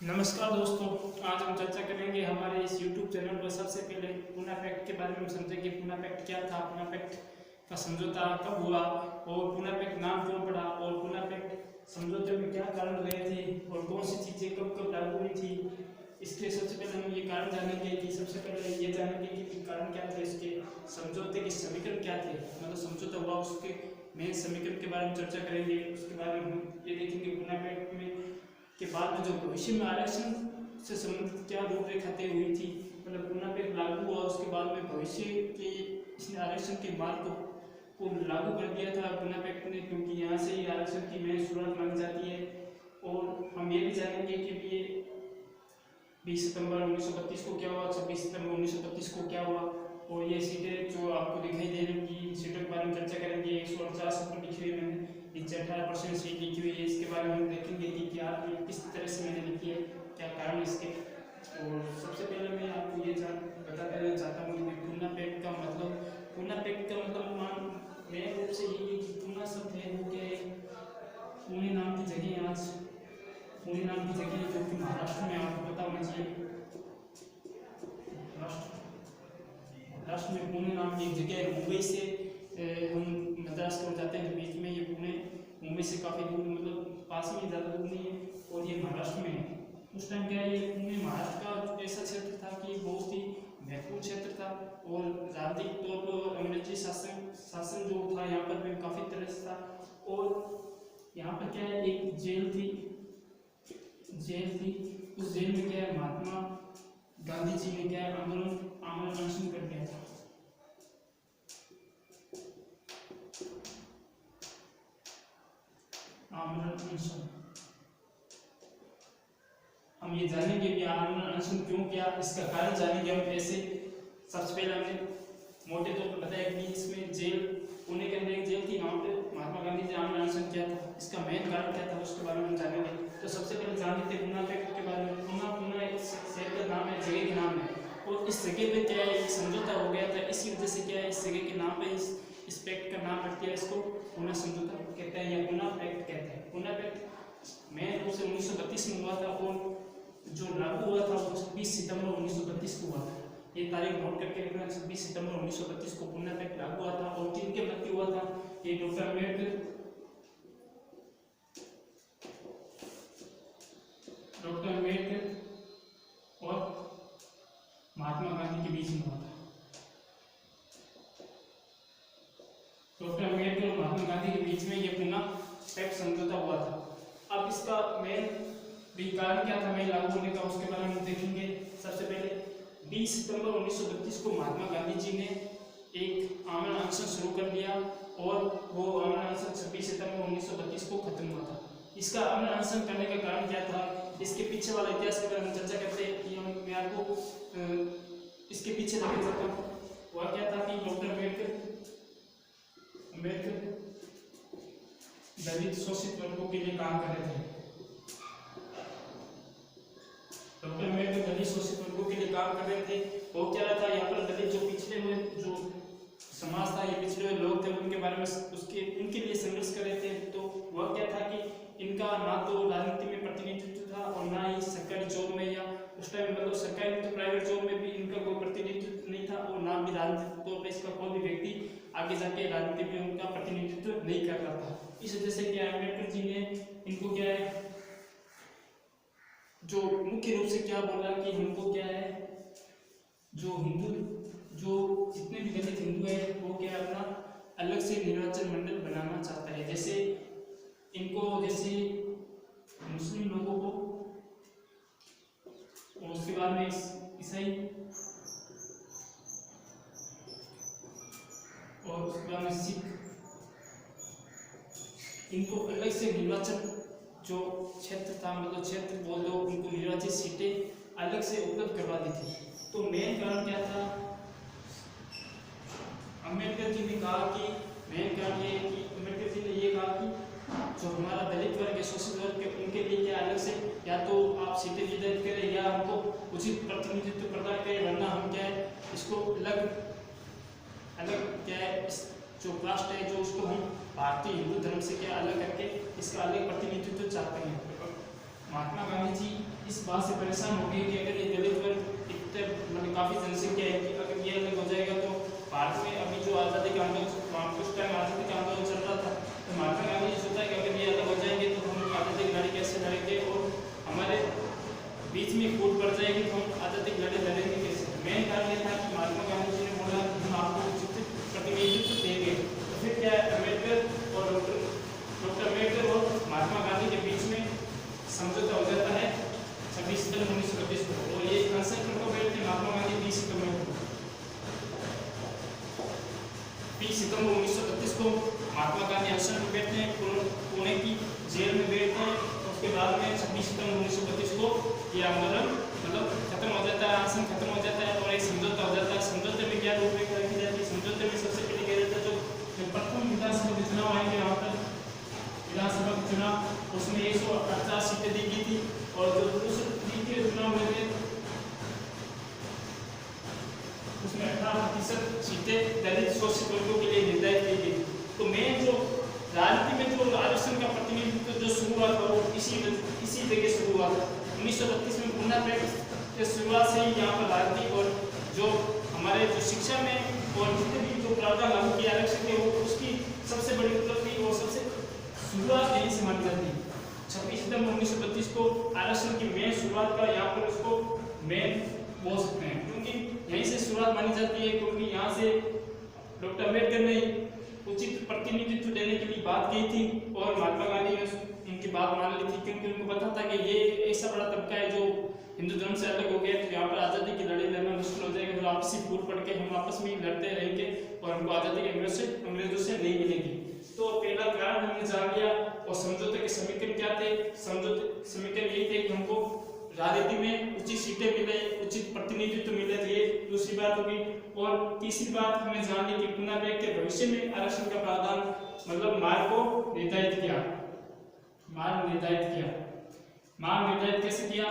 नमस्कार दोस्तों, आज हम चर्चा करेंगे हमारे इस YouTube चैनल पर। सबसे पहले पूना पैक्ट के बारे में समझेंगे। पूना पैक्ट क्या था, पूना पैक्ट का समझौता कब हुआ और पूना पैक्ट नाम क्यों पड़ा और पूना पैक्ट समझौते में क्या कारण रहे थे और कौन सी चीज़ें कब कब लागू हुई थी। इसके सबसे पहले हम ये कारण जानेंगे कि सबसे पहले ये जानेंगे कि कारण क्या थे, इसके समझौते के समीकरण क्या थे, मतलब समझौता हुआ उसके मेन समीकरण के बारे में चर्चा करेंगे। उसके बारे में हम ये देखेंगे पूना पैक्ट में के बाद में जो भविष्य में आरक्षण से संबंधित क्या रूपरेखा तय हुई थी, मतलब पूना पैक्ट लागू हुआ उसके बाद में भविष्य के इसने आरक्षण के मार्ग को लागू कर दिया था पूना पैक्ट ने, क्योंकि यहाँ से ही आरक्षण की मेन शुरुआत मानी जाती है। और हम ये भी जानेंगे कि ये 20 सितंबर 1932 को क्या हुआ, 26 सितंबर 1932 को क्या हुआ। और ये सीटें जो आपको दिखाई दे रही होंगी, सीटों के बारे में चर्चा करेंगे। 149 ऊपर लिखी हुई मैंने, नीचे 18% सीट लिखी हुई है। इसके बारे में हम देखेंगे कि क्या ये किस तरह से मैंने लिखी है, क्या कारण इसके। और सबसे पहले मैं आपको ये बता देना चाहता हूँ कि पूना पैक्ट का मतलब, पूना पैक्ट का मतलब मेन रूप से ये कि पूना शब्द है वो क्या है, पुणे नाम की जगह है। आज पुणे नाम की जगह है जो कि महाराष्ट्र में, आपको पता होना चाहिए। महाराष्ट्र में पुणे नाम की एक जगह है। मुंबई से हम मद्रास को जाते हैं तो बीच में ये पुणे, मुंबई से काफ़ी दूर, मतलब पास में, ज़्यादा दूर नहीं है। और ये महाराष्ट्र में है। उस टाइम क्या है, ये पुणे महाराष्ट्र का ऐसा क्षेत्र था कि बहुत ही महत्वपूर्ण क्षेत्र था और राजनीतिक तौर पर अंग्रेजी शासन जो था यहाँ पर भी काफ़ी तरह से था। और यहाँ पर क्या है, एक जेल थी। उस जेल में क्या है, महात्मा गांधी जी ने क्या है, आमरण अनशन कर दिया था। आमरण अनशन हम ये जानेंगे कि आमरण अनशन क्यों किया, इसका कारण जानेंगे हम कैसे। सबसे पहले हमने मोटे तौर पर बताया कि इसमें जेल, पुणे के अंदर एक जेल थी, वहाँ पे महात्मा गांधी जी आमरण अनशन किया था। इसका मेन कारण क्या था उसके बारे में हम जानेंगे। तो सबसे पहले जान लेते हैं पूना पैक्ट के बारे में। पुना एक शहर का नाम है, जगह के नाम है। और इस जगह पे क्या है, एक समझौता हो गया था। इसी वजह से क्या है, इस जगह के नाम पे इस पैक्ट का नाम रख दिया, इसको पूना समझौता कहते हैं या पूना पैक्ट कहते हैं। पूना पैक्ट मेन रूप से 1932 में हुआ था और जो लागू हुआ था वो 26 सितंबर 1932 को हुआ था। ये तारीख नोट करके रखना, 26 सितंबर 1932 को पूना पैक्ट लागू हुआ था। और किनके प्रति हुआ था, ये डॉक्टर अम्बेडकर और महात्मा गांधी के बीच में हुआ था। डॉक्टर अम्बेडकर और महात्मा गांधी के बीच में ये पूना पैक्ट समझौता हुआ था। अब इसका मेन कारण क्या था, मेन लागू होने का, उसके बारे में देखेंगे। सबसे पहले 20 सितंबर 1932 को महात्मा गांधी जी ने एक आमरण अनशन शुरू कर दिया और वो आमरण अनशन 26 सितंबर 1932 को खत्म हुआ था। इसका आमरण अनशन करने का कारण क्या था, इसके पीछे वाला इतिहास के बारे में चर्चा करते हैं कि मैं आपको इसके पीछे लेके चलता हूँ। वह क्या था कि डॉक्टर अम्बेडकर दलित शोषित वर्गों के लिए काम कर रहे थे। डॉक्टर अम्बेडकर दलित शोषित वर्गों के लिए काम कर रहे थे। वो क्या था, यहाँ पर दलित जो पिछड़े हुए जो समाज था, ये पिछड़े हुए लोग थे, उनके बारे में उनके लिए संघर्ष कर रहे थे। तो वह क्या था कि इनका ना तो राजनीति में प्रतिनिधित्व था और ना ही सरकारी जॉब में, या उस टाइम मतलब सरकारी तो प्राइवेट जॉब में भी इनका कोई प्रतिनिधित्व नहीं था और ना भी राजनीतिक तौर पर इसका कोई भी व्यक्ति आगे जाके राजनीति में उनका प्रतिनिधित्व नहीं कर रहा था। इस वजह से क्या अम्बेडकर जी ने इनको क्या है, जो मुख्य रूप से क्या बोला कि हमको क्या है, जो जितने भी दलित हिंदू है वो क्या अपना अलग से निर्वाचन मंडल बनाना चाहता है। जैसे इनको, जैसे मुस्लिम लोगों को और उसके बाद में ईसाई और उसके बाद में सिख, इनको अलग से निर्वाचन जो क्षेत्र था, मतलब क्षेत्र बोल दो, उनको निर्वाचित सीटें अलग से उपलब्ध करवा दी थी। तो मेन कारण क्या था, अम्बेडकर जी ने कहा कि मेन कारण ये कि अम्बेडकर जी ने ये कहा कि जो हमारा दलित वर्ग है, शोषित वर्ग है, उनके लिए क्या अलग से या तो आप सीटें निर्धारित करें या हमको उचित प्रतिनिधित्व प्रदान करें, वरना हम क्या है इसको अलग क्या है, इस जो कास्ट है जो उसको हम भारतीय हिंदू धर्म से क्या अलग करके इसका अलग प्रतिनिधित्व चाहते हैं। महात्मा गांधी जी इस बात से परेशान हो गए कि अगर ये दलित वर्ग इतने मतलब काफ़ी जनसंख्या है कि अगर ये अलग हो जाएगा तो भारत में अभी जो आज़ादी का आंदोलन कुछ टाइम आज़ादी का आंदोलन चल रहा था, तो महात्मा गांधी जी सोचा कि अगर ये अलग हो जाएंगे तो हम आज़ादी की लड़ाई कैसे लड़ेंगे और हमारे बीच में फूट पड़ जाएगी तो हम आज़ादी की लड़ाई लड़ेंगे कैसे। मेन कारण ये था कि महात्मा गांधी जी ने बोला हम आपको उचित प्रतिनिधित्व देंगे। तो फिर क्या है, अम्बेडकर और डॉक्टर अम्बेडकर और महात्मा गांधी के बीच में समझौता हो जाता है 26 सितंबर 1932 को, और ये अनशन को बैठते महात्मा गांधी 20 सितंबर 1932 को महात्मा गांधी अनशन में बैठते हैं, पुणे की जेल में बैठते हैं। उसके बाद में 26 सितंबर 1932 को ये आंदोलन मतलब खत्म हो जाता है, अनशन खत्म हो जाता है और एक समझौता हो जाता है। समझौते में क्या रूपरेखा रखी जाती है, समझौते में सबसे पहले कह जाता है जो प्रथम विधानसभा के चुनाव आएंगे वहाँ पर विधानसभा के चुनाव उसमें 150 सीटें दी गई थी, और जो द्वितीय चुनाव में थे उसमें 18% सीटें दलित शोषित वर्गों के लिए निर्धारित की गई। तो मेन जो राजनीति में जो आरक्षण का प्रतिनिधित्व जो शुरू हुआ था वो इसी जगह शुरू हुआ था 1932 में। पुनः के शुरुआत से ही यहाँ पर राजनीति और जो हमारे जो शिक्षा में और जितने भी जो प्रावधान लागू किया आरक्षण के वो उसकी सबसे बड़ी उपलब्धि और सबसे शुरुआत यहीं से मानी जाती है। 26 सितंबर 1932 को आरक्षण की मेन शुरुआत का यहाँ पर उसको मेन बोल सकते हैं, क्योंकि यहीं से शुरुआत मानी जाती है, क्योंकि यहाँ से डॉक्टर अम्बेडकर ने उचित प्रतिनिधित्व देने के लिए बात की थी और महात्मा गांधी ने उनकी बात मान ली थी, क्योंकि उनको पता था कि ये ऐसा बड़ा तबका है जो हिंदू धर्म से अलग हो गया, तो यहाँ पर आज़ादी की लड़ाई लड़ना मुश्किल हो जाएगा, तो आपसी फूट पड़ के हम आपस में लड़ते रहेंगे और हमको आज़ादी अंग्रेजों से नहीं मिलेगी। तो पहला कारण हमने जान लिया। और समझौते के समीकरण क्या थे, समझौते समीकरण यही थे कि हमको राजनीति में उचित सीटें मिले, उचित प्रतिनिधित्व मिले, ये दूसरी बात होगी। और तीसरी बात हमने जान ली कि पुनः के भविष्य में आरक्षण का प्रावधान मतलब मार्ग को निर्धारित किया। मार्ग निर्धारित कैसे किया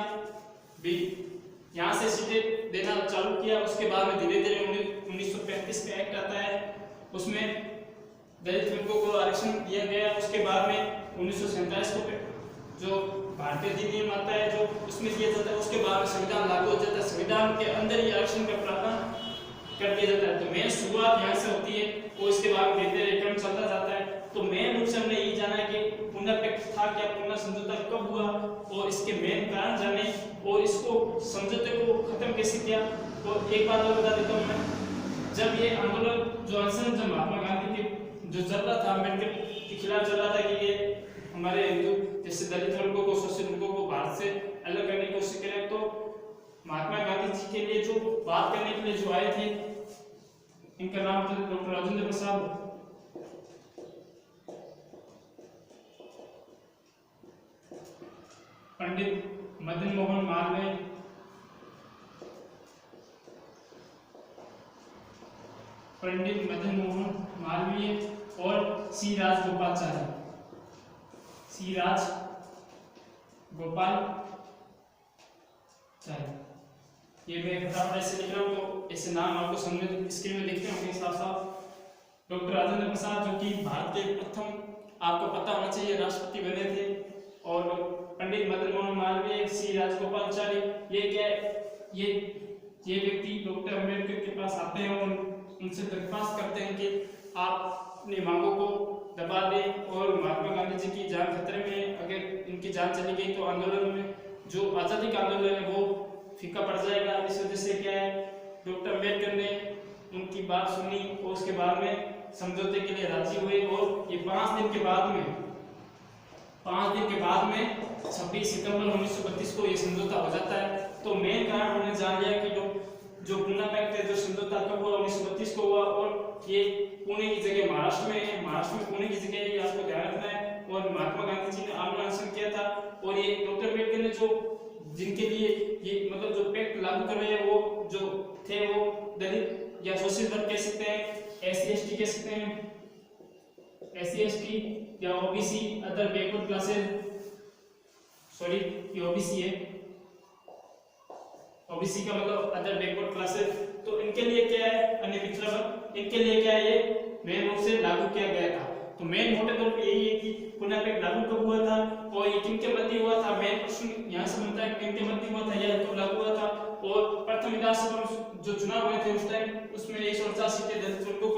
भी, यहाँ से सीटें देना चालू किया, उसके बाद में धीरे धीरे 1935 में एक्ट आता है, उसमें दलित वर्गों को आरक्षण दिया गया। उसके बाद में 1947 को जो भारतीय अधिनियम आता है जो उसमें दिया जाता है, उसके बाद में संविधान लागू हो जाता है, संविधान के अंदर ही आरक्षण का प्रावधान कर दिया जाता है। तो मेन शुरुआत यहाँ से होती है और इसके बाद धीरे धीरे क्रम चलता जाता है। तो मेन रूप से हमने यही जाना है कि पुनः पैक्ट था क्या, पुनः समझौता कब हुआ और इसके मेन कारण जाने और इसको समझौते को खत्म कैसे किया। तो एक बात और बता देता हूँ मैं, जब ये आंदोलन जो अनशन जब महात्मा गांधी के जो चल रहा था, अम्बेडकर के खिलाफ चल रहा था कि ये हमारे हिंदू जैसे दलित वर्गों को, शोषित वर्गों को भारत से अलग करने की कोशिश करें, तो महात्मा गांधी जी के लिए जो बात करने के लिए जो आए थे, इनका नाम था डॉक्टर राजेंद्र प्रसाद। पंडित मदन मोहन मालवीय, पंडित मदन मोहन मालवीय और सी राजगोपालचारी, सी राजगोपालचारी। ये मैं फटाफट ऐसे लिख रहा हूँ तो ऐसे नाम आपको समझ स्क्रीन में लिखते होंगे साफ साफ। डॉक्टर राजेंद्र प्रसाद जो कि भारत के प्रथम, आपको पता होना चाहिए, राष्ट्रपति बने थे। और पंडित मदन मोहन मालवीय, सी राजगोपालचारी, ये क्या ये व्यक्ति डॉक्टर अम्बेडकर के पास आते हैं और उनसे दरख्वास्त करते हैं कि आप अपनी मांगों को दबा दें और महात्मा गांधी जी की जान खतरे में, अगर इनकी जान चली गई तो आंदोलन में जो आज़ादी का आंदोलन है वो फीका पड़ जाएगा। इस वजह से क्या है, डॉक्टर अम्बेडकर ने उनकी बात सुनी और उसके बाद में समझौते के लिए राजी हुए। और ये 5 दिन के बाद में 26 सितंबर 1932 को ये समझौता हो जाता है। तो मेन कारण हमने जान लिया कि जो पुणे पैक्ट है, जो समझौता कब हुआ, 1932 को हुआ और ये पुणे की जगह महाराष्ट्र में है, महाराष्ट्र में पुणे की जगह है, ये आपको ध्यान रखना है। और महात्मा गांधी जी ने आंदोलन किया था और ये डॉक्टर अम्बेडकर ने जो जिनके लिए ये मतलब जो पैक्ट लागू कर रहे हैं वो जो थे वो दलित या शोषित वर्ग कह सकते हैं, SC/ST कह सकते हैं, SC/ST या OBC other backward classes, sorry ये OBC है, OBC का मतलब अदर बैकवर्ड क्लासेस। तो इनके लिए क्या है, अन्य पिछड़ा वर्ग, इनके लिए क्या है, ये मेन रूप से लागू किया गया था। तो मेन मोटे तौर पे यही है कि पुनः पैक्ट लागू कब हुआ था और ये किनके मध्य हुआ था। मेन प्रश्न यहाँ से बनता है किनके मध्य हुआ था या कब लागू हुआ था। और प्रथम विधानसभा जो चुनाव हुए थे उस टाइम उसमें 188 सीटें दलित वर्गों